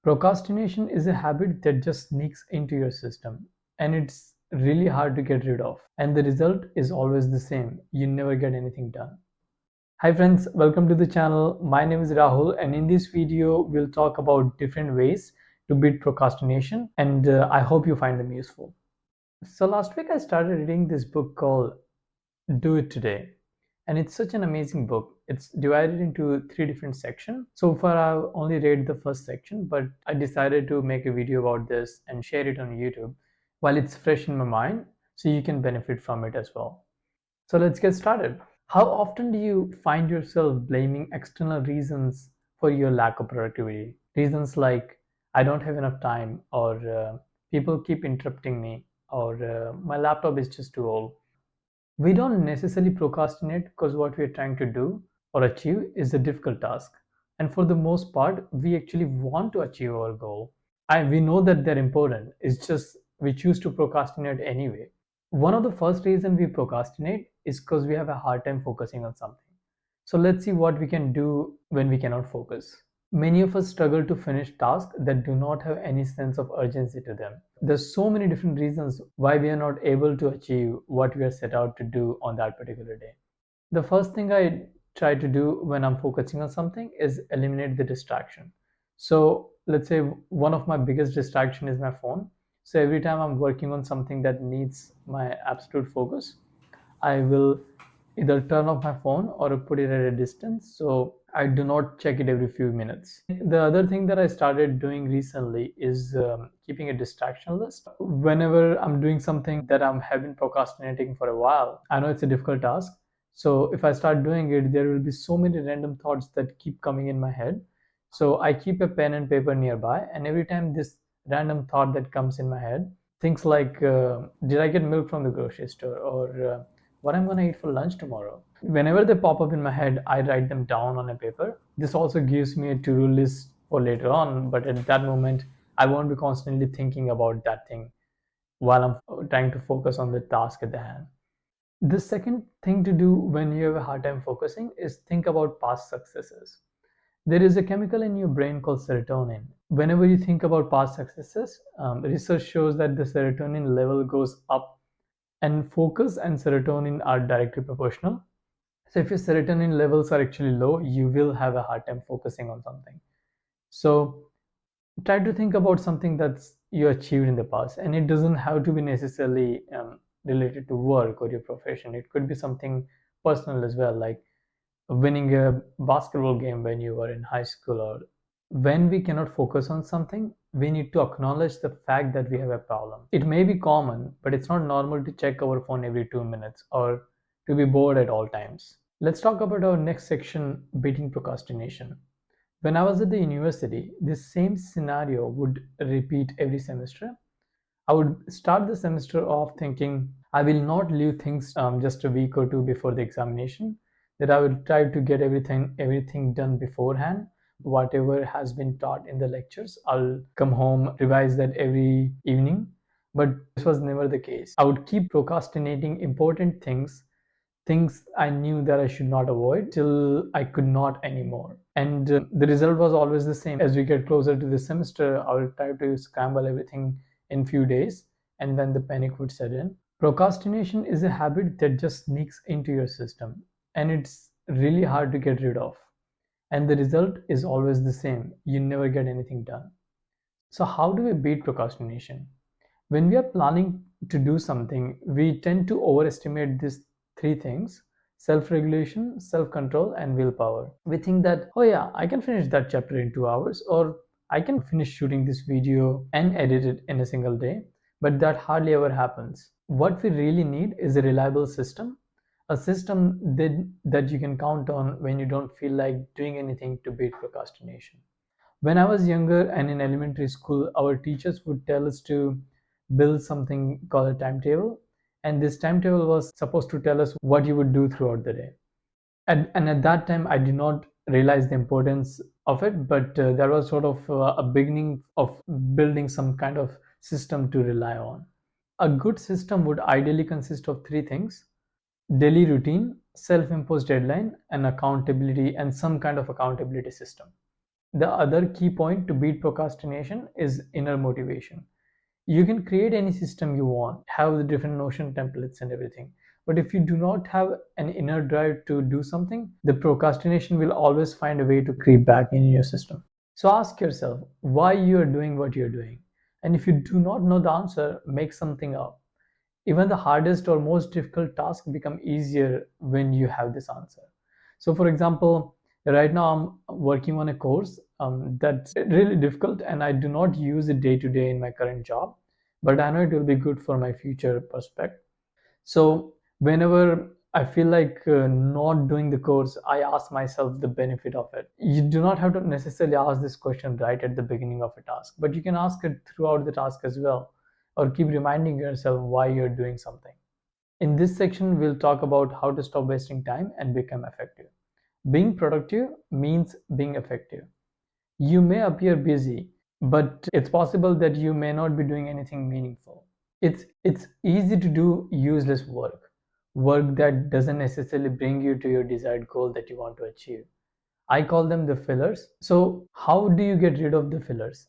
Procrastination is a habit that just sneaks into your system and it's really hard to get rid of. And the result is always the same. You never get anything done. Hi friends, welcome to the channel. My name is Rahul and in this video we'll talk about different ways to beat procrastination and I hope you find them useful. So last week I started reading this book called Do It Today. And it's such an amazing book. It's divided into three different sections. So far, I've only read the first section, but I decided to make a video about this and share it on YouTube while it's fresh in my mind so you can benefit from it as well. So let's get started. How often do you find yourself blaming external reasons for your lack of productivity? Reasons like, I don't have enough time, or people keep interrupting me, or my laptop is just too old. We don't necessarily procrastinate because what we are trying to do or achieve is a difficult task. And for the most part, we actually want to achieve our goal. We know that they're important. It's just we choose to procrastinate anyway. One of the first reasons we procrastinate is because we have a hard time focusing on something. So let's see what we can do when we cannot focus. Many of us struggle to finish tasks that do not have any sense of urgency to them. There's so many different reasons why we are not able to achieve what we are set out to do on that particular day. The first thing I try to do when I'm focusing on something is eliminate the distraction. So let's say one of my biggest distraction is my phone. So every time I'm working on something that needs my absolute focus, I will either turn off my phone or put it at a distance so I do not check it every few minutes. The other thing that I started doing recently is keeping a distraction list. Whenever I'm doing something that I'm have been procrastinating for a while, I know it's a difficult task. So if I start doing it, there will be so many random thoughts that keep coming in my head. So I keep a pen and paper nearby, and every time this random thought that comes in my head, things like, did I get milk from the grocery store, or what I'm gonna eat for lunch tomorrow. Whenever they pop up in my head, I write them down on a paper. This also gives me a to-do list for later on, but at that moment, I won't be constantly thinking about that thing while I'm trying to focus on the task at the hand. The second thing to do when you have a hard time focusing is think about past successes. There is a chemical in your brain called serotonin. Whenever you think about past successes, research shows that the serotonin level goes up, and focus and serotonin are directly proportional. So if your serotonin levels are actually low, you will have a hard time focusing on something. So try to think about something that's you achieved in the past, and it doesn't have to be necessarily related to work or your profession. It could be something personal as well, like winning a basketball game when you were in high school. Or when we cannot focus on something, we need to acknowledge the fact that we have a problem. It may be common, but it's not normal to check our phone every 2 minutes or to be bored at all times. Let's talk about our next section, beating procrastination. When I was at the university, this same scenario would repeat every semester. I would start the semester off thinking I will not leave things just a week or two before the examination. That I will try to get everything done beforehand. Whatever has been taught in the lectures, I'll come home, revise that every evening. But this was never the case. I would keep procrastinating important things I knew that I should not avoid till I could not anymore. And the result was always the same. As we get closer to the semester, I will try to scramble everything in few days, and then the panic would set in. Procrastination is a habit that just sneaks into your system, and it's really hard to get rid of. And the result is always the same. You never get anything done. So how do we beat procrastination? When we are planning to do something, we tend to overestimate these three things: self regulation, self control, and willpower. We think that, oh yeah, I can finish that chapter in 2 hours, or I can finish shooting this video and edit it in a single day, but that hardly ever happens. What we really need is a reliable system, a system that you can count on when you don't feel like doing anything to beat procrastination. When I was younger and in elementary school, our teachers would tell us to build something called a timetable. And this timetable was supposed to tell us what you would do throughout the day. And at that time, I did not realize the importance of it, but that was sort of a beginning of building some kind of system to rely on. A good system would ideally consist of three things: daily routine, self imposed deadline, and accountability, and some kind of accountability system. The other key point to beat procrastination is inner motivation. You can create any system you want, have the different Notion templates and everything. But if you do not have an inner drive to do something, the procrastination will always find a way to creep back in your system. So ask yourself why you are doing what you're doing. And if you do not know the answer, make something up. Even the hardest or most difficult tasks become easier when you have this answer. So for example, right now I'm working on a course that's really difficult and I do not use it day to day in my current job, but I know it will be good for my future prospect. So whenever I feel like not doing the course, I ask myself the benefit of it. You do not have to necessarily ask this question right at the beginning of a task, but you can ask it throughout the task as well, or keep reminding yourself why you're doing something. In this section, we'll talk about how to stop wasting time and become effective. Being productive means being effective. You may appear busy, but it's possible that you may not be doing anything meaningful. It's easy to do useless work that doesn't necessarily bring you to your desired goal that you want to achieve. I call them the fillers. So how do you get rid of the fillers?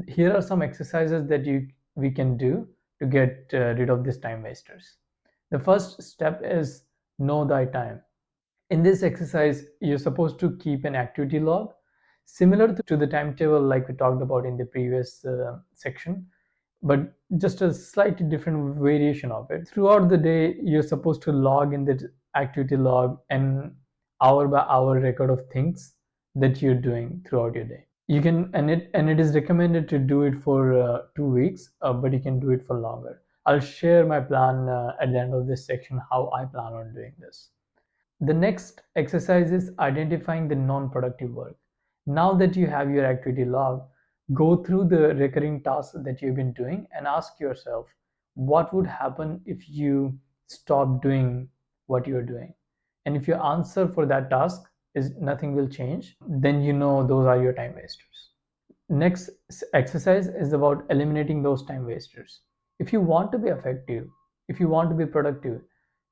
Here are some exercises that you we can do to get rid of these time wasters. The first step is know thy time. In this exercise, you're supposed to keep an activity log similar to the timetable like we talked about in the previous section, but just a slightly different variation of it. Throughout the day, you're supposed to log in the activity log an hour by hour record of things that you're doing throughout your day. You can, and it is recommended to do it for 2 weeks, but you can do it for longer. I'll share my plan at the end of this section how I plan on doing this. The next exercise is identifying the non-productive work. Now that you have your activity log, go through the recurring tasks that you've been doing and ask yourself, what would happen if you stop doing what you're doing? And if your answer for that task is nothing will change, then you know those are your time wasters. Next exercise is about eliminating those time wasters. If you want to be effective, if you want to be productive,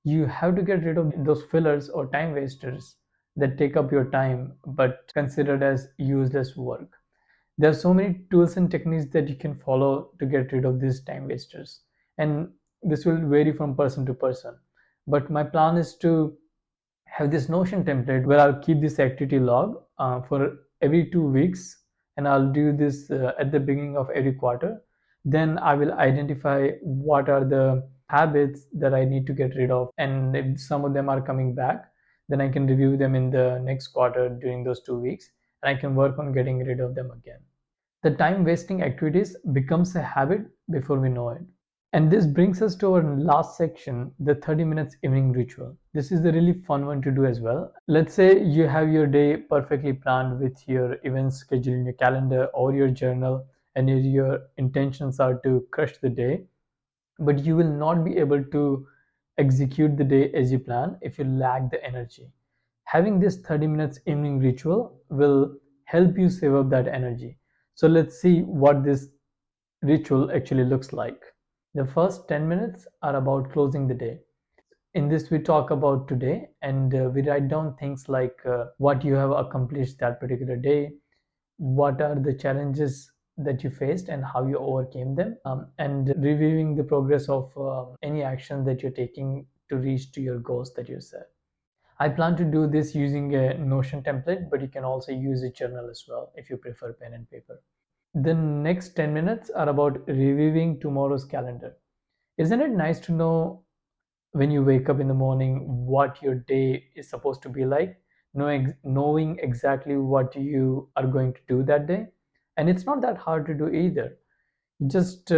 you have to get rid of those fillers or time wasters that take up your time but considered as useless work. There are so many tools and techniques that you can follow to get rid of these time wasters, and this will vary from person to person. But my plan is to have this Notion template where I'll keep this activity log for every 2 weeks, and I'll do this at the beginning of every quarter. Then I will identify what are the habits that I need to get rid of, and if some of them are coming back, then I can review them in the next quarter during those 2 weeks, and I can work on getting rid of them again. The time wasting activities becomes a habit before we know it. And this brings us to our last section, the 30 minutes evening ritual. This is a really fun one to do as well. Let's say you have your day perfectly planned with your events scheduled in your calendar or your journal, and your intentions are to crush the day, but you will not be able to execute the day as you plan if you lack the energy. Having this 30 minutes evening ritual will help you save up that energy. So let's see what this ritual actually looks like. The first 10 minutes are about closing the day. In this, we talk about today and we write down things like what you have accomplished that particular day, what are the challenges that you faced and how you overcame them, and reviewing the progress of any action that you're taking to reach to your goals that you set. I plan to do this using a Notion template, but you can also use a journal as well if you prefer pen and paper. The next 10 minutes are about reviewing tomorrow's calendar. Isn't it nice to know when you wake up in the morning what your day is supposed to be like, knowing exactly what you are going to do that day? And it's not that hard to do either. Just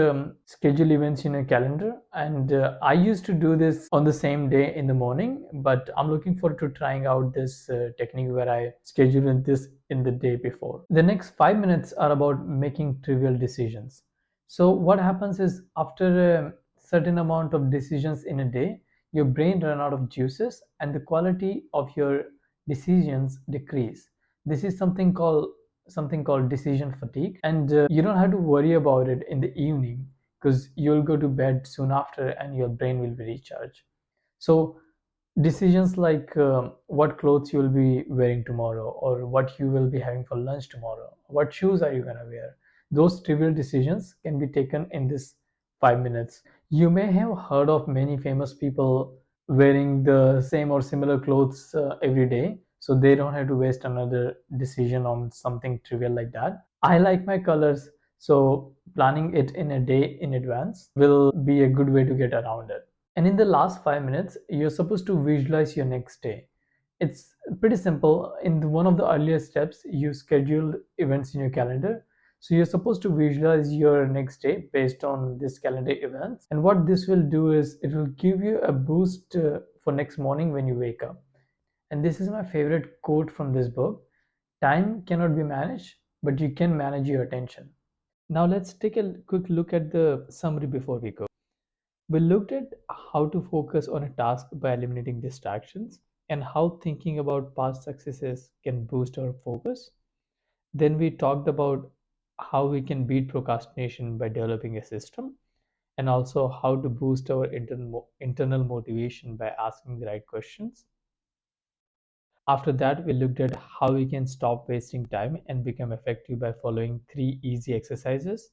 schedule events in a calendar, and I used to do this on the same day in the morning, but I'm looking forward to trying out this technique where I schedule this in the day before. The next 5 minutes are about making trivial decisions. So what happens is after a certain amount of decisions in a day, your brain run out of juices and the quality of your decisions decrease. This is something called decision fatigue, and you don't have to worry about it in the evening because you'll go to bed soon after and your brain will be recharged. So Decisions like what clothes you will be wearing tomorrow, or what you will be having for lunch tomorrow, what shoes are you going to wear, those trivial decisions can be taken in this 5 minutes. You may have heard of many famous people wearing the same or similar clothes every day, so they don't have to waste another decision on something trivial like that. I like my colors, so planning it in a day in advance will be a good way to get around it. And in the last 5 minutes, you're supposed to visualize your next day. It's pretty simple. In one of the earlier steps, you schedule events in your calendar. So you're supposed to visualize your next day based on this calendar events. And what this will do is it will give you a boost for next morning when you wake up. And this is my favorite quote from this book. Time cannot be managed, but you can manage your attention. Now let's take a quick look at the summary before we go. We looked at how to focus on a task by eliminating distractions and how thinking about past successes can boost our focus. Then we talked about how we can beat procrastination by developing a system, and also how to boost our internal motivation by asking the right questions. After that, we looked at how we can stop wasting time and become effective by following 3 easy exercises.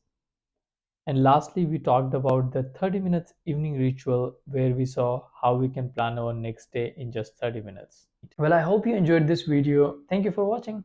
And lastly, we talked about the 30 minutes evening ritual where we saw how we can plan our next day in just 30 minutes. Well, I hope you enjoyed this video. Thank you for watching.